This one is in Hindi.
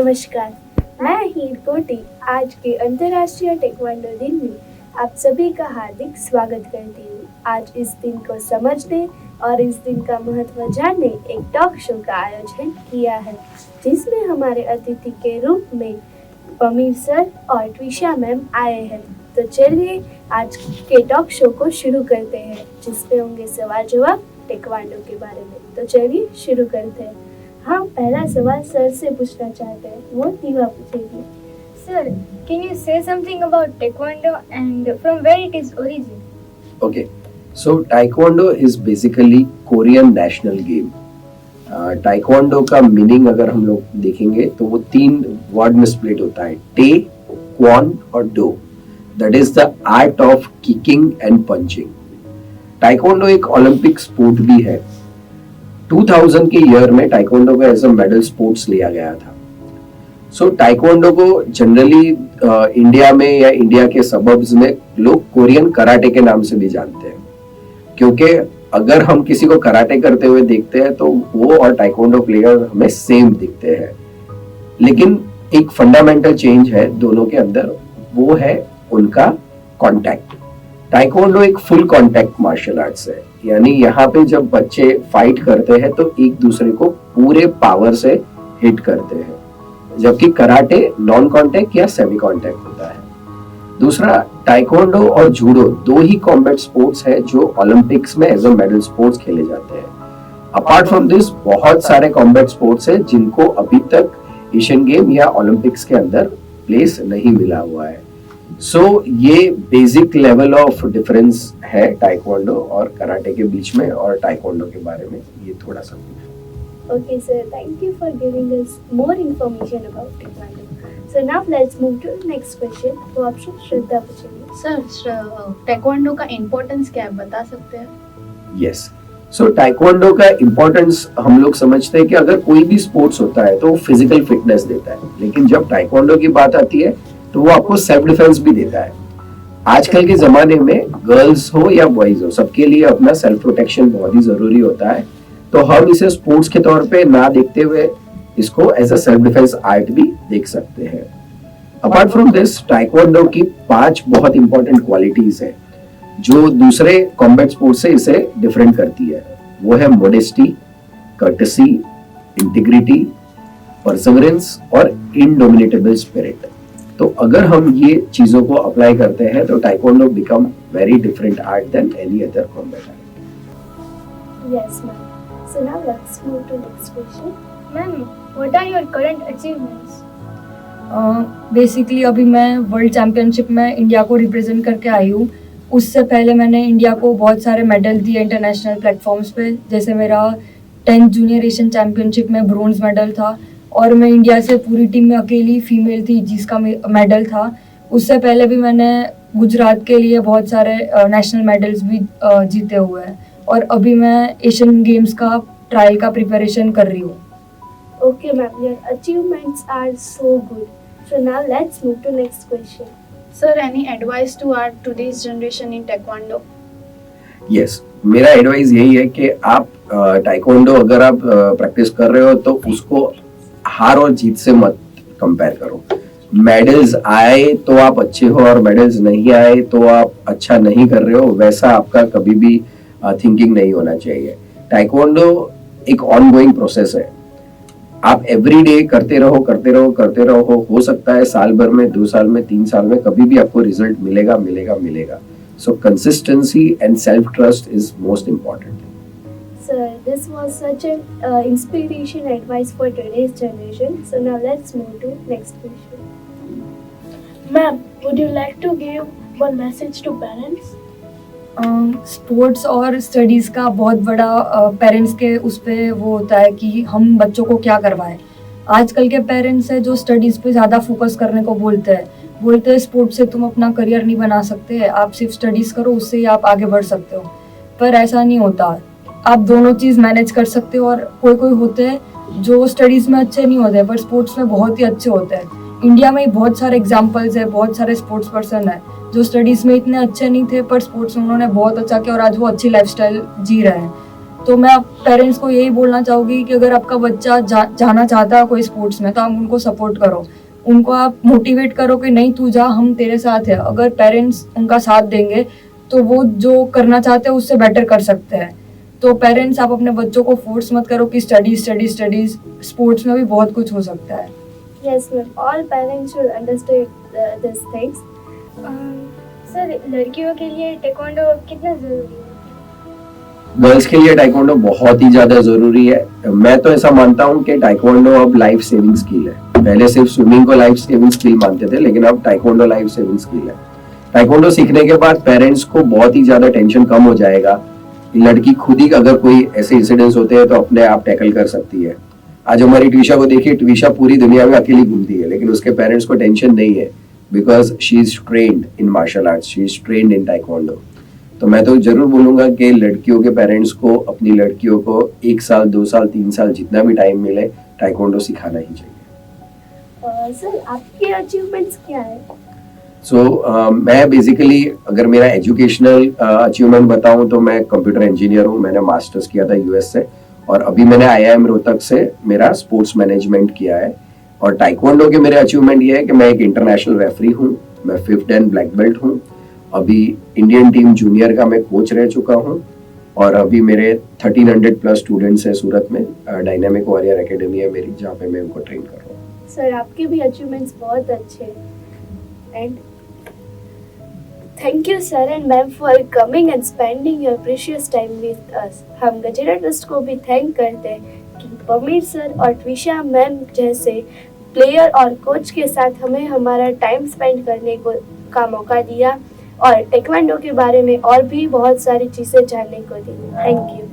नमस्कार, मैं हीर कोटी आज के अंतर्राष्ट्रीय टेक्वांडो दिन में आप सभी का हार्दिक स्वागत करती हूँ। आज इस दिन को समझने और इस दिन का महत्व जानने एक टॉक शो का आयोजन किया है, जिसमें हमारे अतिथि के रूप में पमीर सर और ट्विशा मैम आए हैं। तो चलिए आज के टॉक शो को शुरू करते हैं, जिसमें होंगे सवाल जवाब टेक्वांडो के बारे में। तो चलिए शुरू करते हैं। हम पहला सवाल सर से पूछना चाहते हैं, वो दीवा पूछेगी। Sir, can you say something about Taekwondo and from where it is origin? Okay, so Taekwondo is basically Korean national game. Taekwondo का मीनिंग अगर हम लोग देखेंगे तो वो 3 वर्ड में स्प्लिट होता है, टे, क्वान और do. That is the art of kicking and punching. Taekwondo एक ओलंपिक स्पोर्ट भी है. 2000 के ईयर में टाइकोंडो को एज अ मेडल स्पोर्ट्स लिया गया था. सो टाइकोंडो को जनरली इंडिया में या इंडिया के सबर्ब्स में लोग कोरियन कराटे के नाम से भी जानते हैं, क्योंकि अगर हम किसी को कराटे करते हुए देखते हैं तो वो और टाइकोंडो प्लेयर हमें सेम दिखते हैं. लेकिन एक फंडामेंटल चेंज है दोनों के अंदर, वो है उनका कांटेक्ट. टाइकोंडो एक फुल कांटेक्ट मार्शल आर्ट्स है, यानी यहाँ पे जब बच्चे फाइट करते हैं तो एक दूसरे को पूरे पावर से हिट करते हैं, जबकि कराटे नॉन कांटेक्ट या सेमी कांटेक्ट होता है. दूसरा, टाइकोंडो और जूडो 2 ही कॉम्बैट स्पोर्ट्स है जो ओलंपिक्स में एज अ मेडल स्पोर्ट्स खेले जाते हैं. अपार्ट फ्रॉम दिस बहुत सारे कॉम्बैट स्पोर्ट्स है जिनको अभी तक एशियन गेम या ओलंपिक्स के अंदर प्लेस नहीं मिला हुआ है. सो ये बेसिक लेवल ऑफ डिफरेंस है टाइकोंडो और कराटे के बीच में, और टाइकोंडो के बारे में ये थोड़ा सा. Okay, sir. Thank you for giving us more information about Taekwondo. So now let's move to the next question. वो आपसे श्रद्धा पूछेंगे. सर, Taekwondo का इम्पोर्टेंस क्या है, बता सकते हैं? यस. सो टाइकोंडो का इम्पोर्टेंस हम लोग समझते हैं कि अगर कोई भी स्पोर्ट्स होता है तो वो फिजिकल फिटनेस देता है, लेकिन जब टाइकोंडो की बात आती है तो वो आपको सेल्फ डिफेंस भी देता है. आजकल के जमाने में गर्ल्स हो या बॉयज हो, सबके लिए अपना सेल्फ प्रोटेक्शन बहुत ही जरूरी होता है. तो हम इसे स्पोर्ट्स के तौर पे ना देखते हुए इसको as a self defence art भी देख सकते हैं. अपार्ट फ्रॉम दिस, टाइकोंडो की 5 बहुत इंपॉर्टेंट क्वालिटीज है जो दूसरे कॉम्बैट स्पोर्ट से इसे डिफरेंट करती है. वो है मोडेस्टी, कर्टसी, इंटीग्रिटी, परसेवरेंस और इनडोमिनेटेबल स्पिरिट. तो अगर हम ये चीजों को अप्लाई करते हैं तो taekwondo become very different art than any other combat art. Yes, ma'am. So now let's move to next question. Ma'am, what are your current achievements? Basically अभी मैं वर्ल्ड चैम्पियनशिप में इंडिया को रिप्रेजेंट करके आई हूँ. उससे पहले मैंने इंडिया को बहुत सारे मेडल दिए इंटरनेशनल प्लेटफॉर्म्स पे, जैसे मेरा 10th जूनियर एशियन चैम्पियनशिप में ब्रोंज मेडल था, और मैं इंडिया से पूरी टीम में अकेली फीमेल थी जिसका मेडल था. उससे पहले भी मैंने गुजरात के लिए बहुत सारे नेशनल मेडल्स भी जीते हुए हैं, और अभी मैं एशियन गेम्स का ट्रायल का प्रिपरेशन कर रही हूँ. Okay, ma'am. Your achievements are so good. So now let's move to next question. Sir, any advice to our today's generation in Taekwondo? Yes, मेरा एडवाइस यही है कि आप टाइकोंडो अगर आप प्रैक्टिस कर रहे हो तो उसको हार और जीत से मत कंपेयर करो. मेडल्स आए तो आप अच्छे हो और मेडल्स नहीं आए तो आप अच्छा नहीं कर रहे हो, वैसा आपका कभी भी थिंकिंग नहीं होना चाहिए. टाइकोंडो एक ऑनगोइंग प्रोसेस है. आप एवरी डे करते रहो. हो सकता है साल भर में, 2 साल में, 3 साल में कभी भी आपको रिजल्ट मिलेगा. सो consistency and self trust is most important. Sir, this was such an inspiration advice for today's generation. So now let's move to next question. Ma'am, would you like to give one message to parents? Sports और स्टडीज़ का बहुत बड़ा पेरेंट्स के उस पर वो होता है कि हम बच्चों को क्या करवाएं. आजकल के पेरेंट्स है जो स्टडीज़ पे ज़्यादा फोकस करने को बोलते हैं स्पोर्ट्स से तुम अपना करियर नहीं बना सकते, आप सिर्फ स्टडीज़ करो, उससे ही आप आगे बढ़ सकते हो. पर ऐसा नहीं होता. आप दोनों चीज़ मैनेज कर सकते हो, और कोई होते हैं जो स्टडीज़ में अच्छे नहीं होते पर स्पोर्ट्स में बहुत ही अच्छे होते हैं. इंडिया में बहुत सारे एग्जाम्पल्स है, बहुत सारे स्पोर्ट्स पर्सन है जो स्टडीज़ में इतने अच्छे नहीं थे पर स्पोर्ट्स में उन्होंने बहुत अच्छा किया और आज वो अच्छी लाइफस्टाइल जी रहे हैं. तो मैं पेरेंट्स को यही बोलना चाहूँगी कि अगर आपका बच्चा जाना चाहता है कोई स्पोर्ट्स में तो आप उनको सपोर्ट करो, उनको आप मोटिवेट करो कि नहीं तू जा, हम तेरे साथ है। अगर पेरेंट्स उनका साथ देंगे तो वो जो करना चाहते हैं उससे बेटर कर सकते हैं। तो पेरेंट्स आप अपने बच्चों को फोर्स मत करो कि स्टडीज, स्पोर्ट्स में भी बहुत कुछ हो सकता है। Yes, ma'am. All parents should understand these things. Sir लड़कियों के लिए टेक्वांडो कितना जरूरी है? गर्ल्स के लिए टाइकोंडो बहुत ही ज्यादा जरूरी है। मैं तो ऐसा मानता हूँ कि टाइकोंडो अब लाइफ सेविंग स्किल है। पहले सिर्फ स्विमिंग को लाइफ सेविंग स्किल मानते थे, लेकिन अब टाइकोंडो लाइफ सेविंग स्किल है। टाइकोंडो सीखने के बाद पेरेंट्स को बहुत ही ज्यादा टेंशन कम हो जाएगा। लड़की खुद ही अगर कोई ऐसे इंसिडेंट्स होते हैं तो अपने आप टैकल कर सकती है। आज हमारी ट्विशा को देखिए, ट्विशा पूरी दुनिया में अकेली घूमती है, लेकिन उसके पेरेंट्स को टेंशन नहीं है, because she is trained in martial arts, she is trained in taekwondo. तो मैं तो जरूर बोलूंगा कि लड़कियों के पेरेंट्स को अपनी लड़कियों को 1 साल 2 साल 3 साल जितना भी टाइम मिले टाइकोंडो सिखाना ही चाहिए। सर आपके अचीवमेंट्स क्या है? मैं बेसिकली अगर मेरा एजुकेशनल अचीवमेंट बताऊं तो मैं कंप्यूटर इंजीनियर हूं। मैंने मास्टर्स किया था यूएस से, और अभी मैंने IIM रोहतक से मेरा स्पोर्ट्स मैनेजमेंट किया है। और टाइकोंडो के मेरे अचीवमेंट ये है कि मैं एक इंटरनेशनल रेफरी हूँ, मैं 5th Dan ब्लैक बेल्ट हूँ, अभी इंडियन टीम जूनियर का मैं कोच रह चुका हूँ, और अभी मेरे 1300 प्लस स्टूडेंट्स हैं सूरत में। डायनामिक वॉरियर एकेडमी है मेरी, जहाँ पे मैं उनको ट्रेन कर रहा हूँ। सर आपके भी अचीवमेंट्स बहुत अच्छे हैं। And thank you sir and ma'am for coming and spending your precious time with us. हम गजेरा ट्रस्ट को भी थैंक करते हैं कि पमीर सर और ट्विशा मैम जैसे प्लेयर और कोच के साथ हमें हमारा टाइम स्पेंड करने का मौका दिया और टेक्वांडो के बारे में और भी बहुत सारी चीज़ें जानने को दी। Thank you.